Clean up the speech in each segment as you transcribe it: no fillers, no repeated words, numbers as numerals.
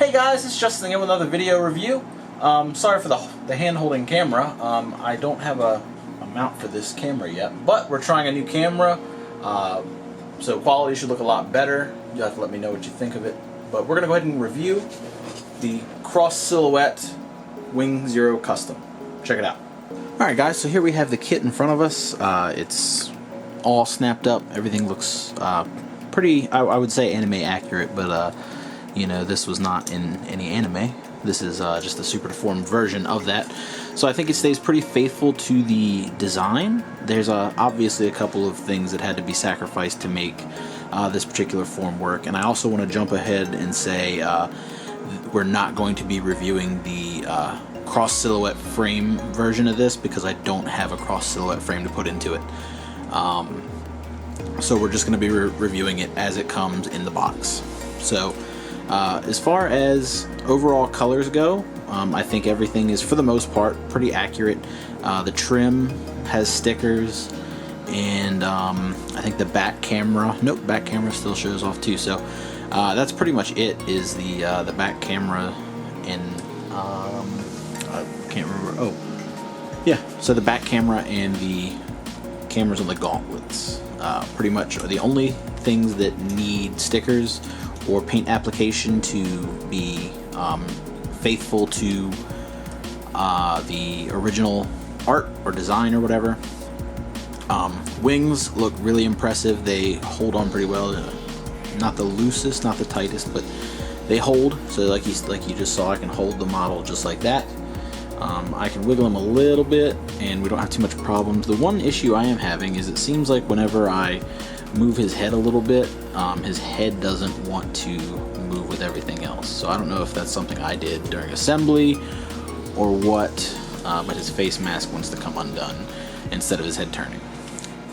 Hey guys, it's Justin again with another video review. Sorry for the hand-holding camera. I don't have a mount for this camera yet, but we're trying a new camera, so quality should look a lot better. You'll have to let me know what you think of it. But we're going to go ahead and review the Cross Silhouette Wing Zero Custom. Check it out. Alright guys, so here we have the kit in front of us. It's all snapped up. Everything looks pretty, I would say, anime accurate, but you know, this was not in any anime. This is just a super deformed version of that. So I think it stays pretty faithful to the design. There's obviously a couple of things that had to be sacrificed to make this particular form work. And I also want to jump ahead and say we're not going to be reviewing the cross silhouette frame version of this because I don't have a cross silhouette frame to put into it. So we're just going to be reviewing it as it comes in the box. So as far as overall colors go, I think everything is, for the most part, pretty accurate. The trim has stickers, and I think the back camera, back camera still shows off too. So that's pretty much it, is the back camera, and I can't remember. Oh, yeah. So the back camera and the cameras on the gauntlets pretty much are the only things that need stickers or paint application to be faithful to the original art or design or whatever. Wings look really impressive. They hold on pretty well. Not the loosest, not the tightest, but they hold. So like you just saw, I can hold the model just like that. I can wiggle him a little bit and we don't have too much problems. The one issue I am having is it seems like whenever I move his head a little bit, his head doesn't want to move with everything else. So I don't know if that's something I did during assembly or what, but his face mask wants to come undone instead of his head turning.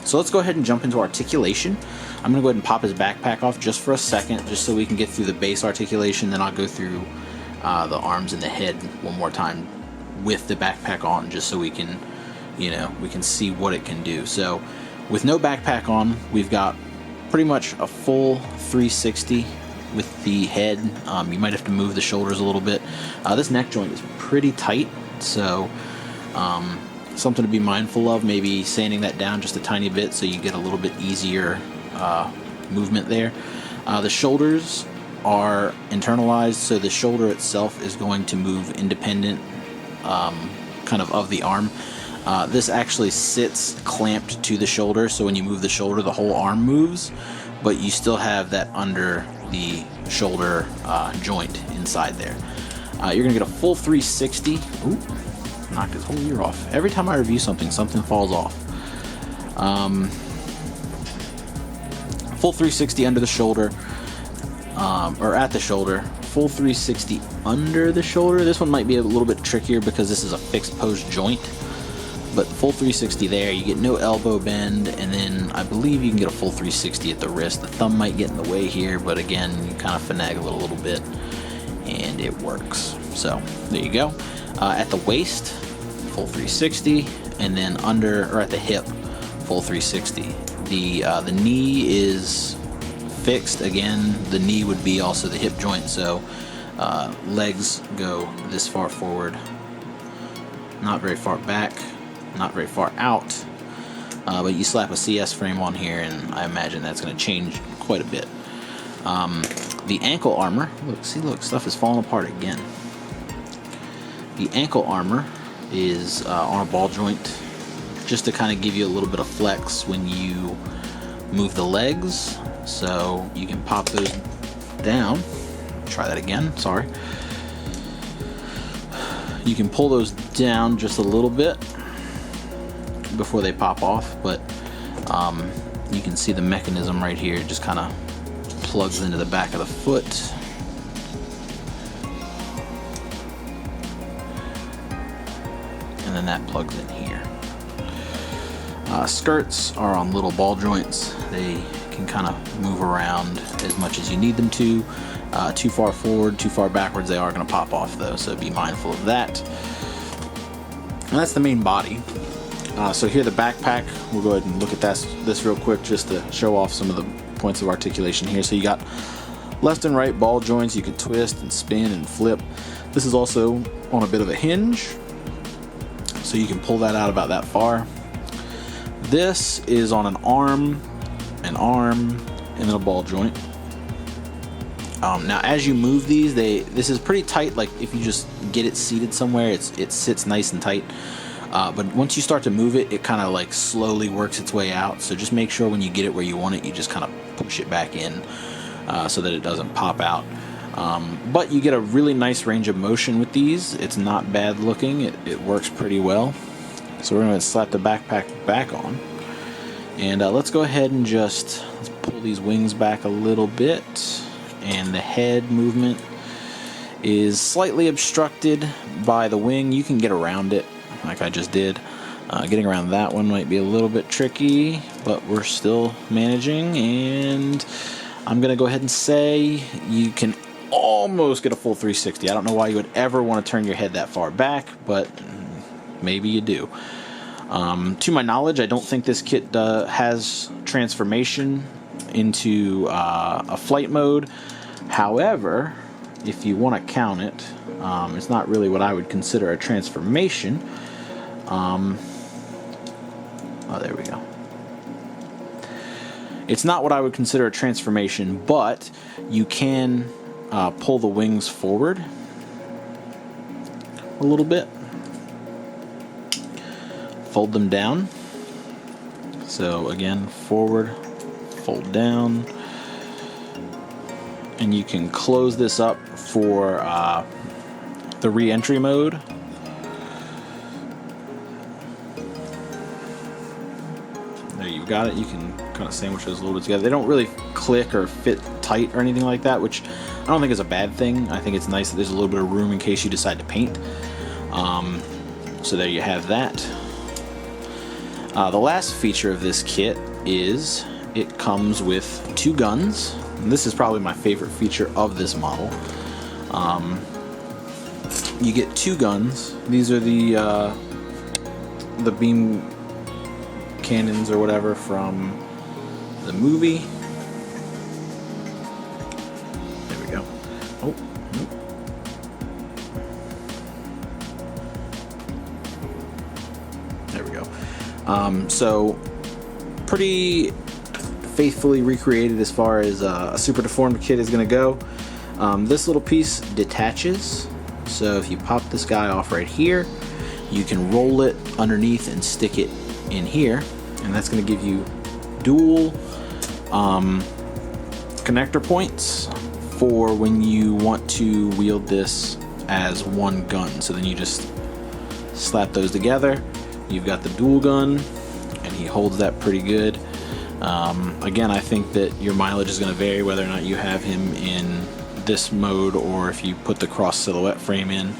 So let's go ahead and jump into articulation. I'm going to go ahead and pop his backpack off just for a second, just so we can get through the base articulation. Then I'll go through the arms and the head one more time with the backpack on, just so we can, we can see what it can do. So with no backpack on, we've got pretty much a full 360 with the head. You might have to move the shoulders a little bit. This neck joint is pretty tight, so something to be mindful of, maybe sanding that down just a tiny bit so you get a little bit easier movement there. The shoulders are internalized, so the shoulder itself is going to move independent kind of the arm. This actually sits clamped to the shoulder, so when you move the shoulder, the whole arm moves, but you still have that under the shoulder joint inside there. You're gonna get a full 360. Ooh, knocked his whole ear off. Every time I review something, something falls off. Full 360 under the shoulder, or at the shoulder. Full 360 under the shoulder. This one might be a little bit trickier because this is a fixed post joint, but full 360 there. You get no elbow bend, and then I believe you can get a full 360 at the wrist. The thumb might get in the way here, but again, you kind of finagle it a little bit and it works. So there you go. At the waist, full 360, and then under, or at the hip, full 360. The knee is fixed. Again, the knee would be also the hip joint, so legs go this far forward, not very far back, not very far out, but you slap a CS frame on here and I imagine that's going to change quite a bit. The ankle armor, look, stuff is falling apart again. The ankle armor is on a ball joint, just to kind of give you a little bit of flex when you move the legs. So you can pop those down. Try that again, sorry. You can pull those down just a little bit before they pop off, but you can see the mechanism right here. It just kind of plugs into the back of the foot. And then that plugs in here. Skirts are on little ball joints. They can kind of move around as much as you need them to. Too far forward, too far backwards, they are going to pop off though, so be mindful of that. And that's the main body. So here the backpack, we'll go ahead and look at this real quick just to show off some of the points of articulation here. So you got left and right ball joints. You can twist and spin and flip. This is also on a bit of a hinge, so you can pull that out about that far. This is on an arm, and then a ball joint. Now as you move these, this is pretty tight. Like if you just get it seated somewhere, it sits nice and tight. But once you start to move it, it kind of like slowly works its way out. So just make sure when you get it where you want it, you just kind of push it back in so that it doesn't pop out. But you get a really nice range of motion with these. It's not bad looking. It works pretty well. So we're going to slap the backpack back on. And let's go ahead and let's pull these wings back a little bit. And the head movement is slightly obstructed by the wing. You can get around it like I just did. Getting around that one might be a little bit tricky, but we're still managing. And I'm going to go ahead and say you can almost get a full 360. I don't know why you would ever want to turn your head that far back, but maybe you do. To my knowledge, I don't think this kit has transformation into a flight mode. However, if you want to count it, it's not really what I would consider a transformation. Oh, there we go. It's not what I would consider a transformation, but you can pull the wings forward a little bit. Fold them down. So again, forward, fold down. And you can close this up for the re-entry mode. There, you've got it. You can kind of sandwich those a little bit together. They don't really click or fit tight or anything like that, which I don't think is a bad thing. I think it's nice that there's a little bit of room in case you decide to paint. So there you have that. The last feature of this kit is it comes with 2 guns. And this is probably my favorite feature of this model. You get 2 guns. These are the beam cannons or whatever from the movie. There we go. Oh. There we go. So pretty faithfully recreated as far as a super deformed kit is going to go. This little piece detaches, so if you pop this guy off right here, you can roll it underneath and stick it in here, and that's going to give you dual connector points for when you want to wield this as one gun. So then you just slap those together, you've got the dual gun, and he holds that pretty good. Again, I think that your mileage is going to vary whether or not you have him in this mode or if you put the cross silhouette frame in.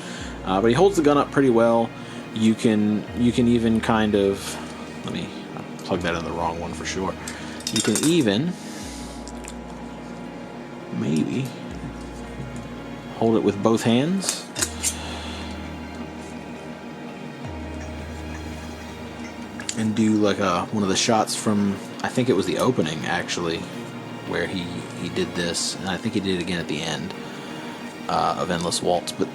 But he holds the gun up pretty well. You can even kind of, let me plug that in the wrong one for sure. You can even maybe hold it with both hands. And do like one of the shots from, I think it was the opening actually, where he did this, and I think he did it again at the end of Endless Waltz. But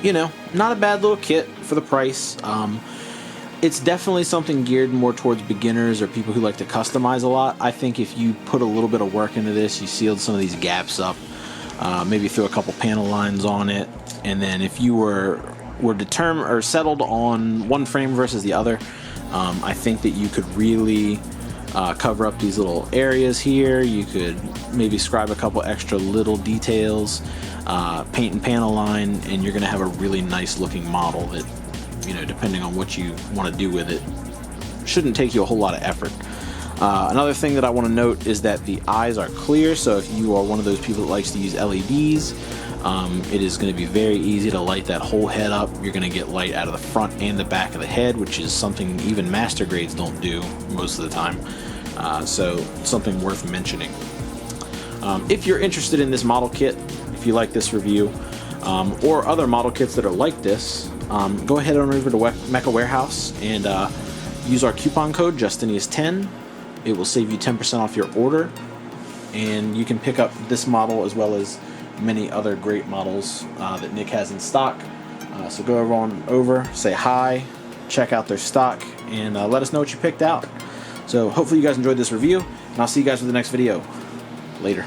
you know, not a bad little kit for the price. It's definitely something geared more towards beginners or people who like to customize a lot. I think if you put a little bit of work into this, you sealed some of these gaps up, maybe threw a couple panel lines on it, and then if you were determined or settled on one frame versus the other, I think that you could really cover up these little areas here. You could maybe scribe a couple extra little details, paint and panel line, and you're going to have a really nice looking model that, you know, depending on what you want to do with it, shouldn't take you a whole lot of effort. Another thing that I want to note is that the eyes are clear, so if you are one of those people that likes to use LEDs, it is going to be very easy to light that whole head up. You're going to get light out of the front and the back of the head, which is something even master grades don't do most of the time. So something worth mentioning. If you're interested in this model kit, if you like this review, or other model kits that are like this, go ahead on over to Mechawarehouse and use our coupon code Justinius10. It will save you 10% off your order. and you can pick up this model as well as many other great models that Nick has in stock. So go over, say hi, check out their stock, and let us know what you picked out. So hopefully you guys enjoyed this review, and I'll see you guys with the next video. Later.